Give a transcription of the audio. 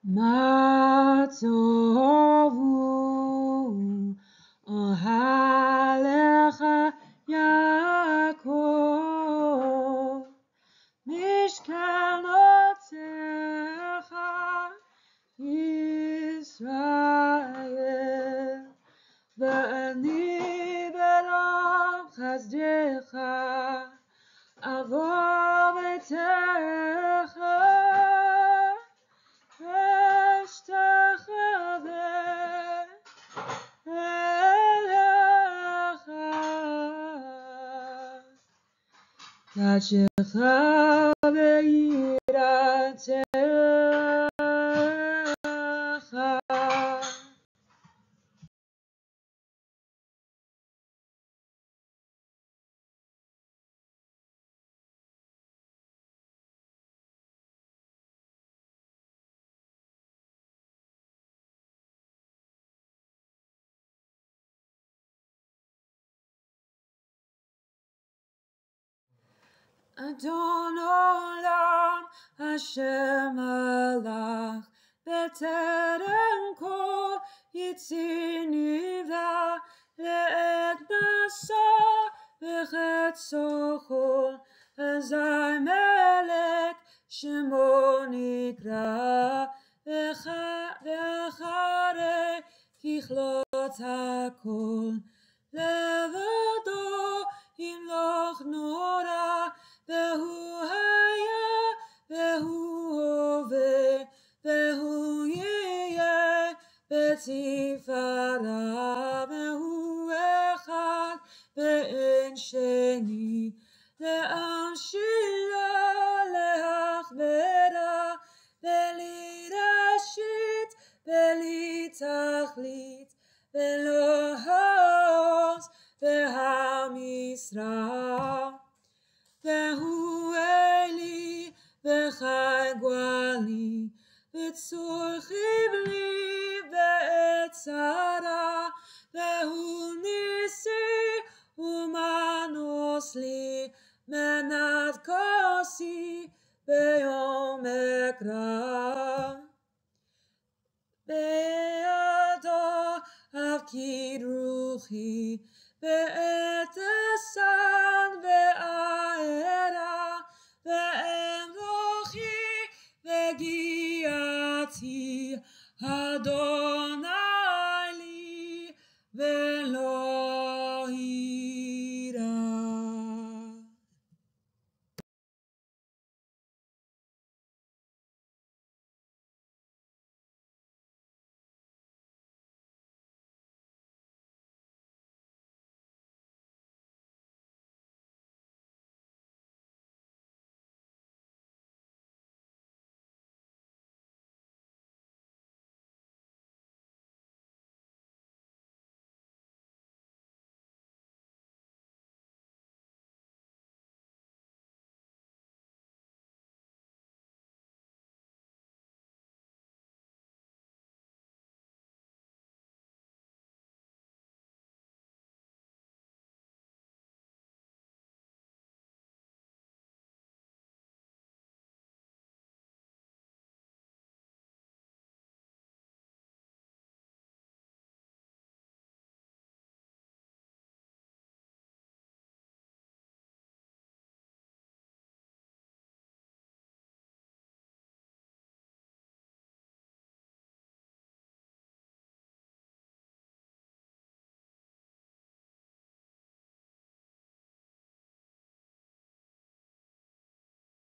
מה טובו אוהליך יעקב, משכנותיך ישראל, ואני ברוב חסדך אבוא ביתך אשתחווה אליך, קדשך ויראתך. אדון עולם אשר מלך בטרם כל יציר נברא, לעת נשא וחצו כל, אזי מלך שמו נקרא, ואחרי ככלות הכל לבדו ימלוך נורא, והוא היה והוא הווה והוא יהיה בתפארה, והוא אחד ואין שני, להמשילה להכברה, בלי ראשית בלי תכלית, ולא העוז והמשרה, והוא אלי וחי גואלי, וצור חבלי בעת צרה, והוא ניסי ומנוס לי, מנת כוסי ביום אקרא. בידו הפקיד רוחי בעת אסן ועיירה, ואין רוחי וגיעתי אדוני לי, ולא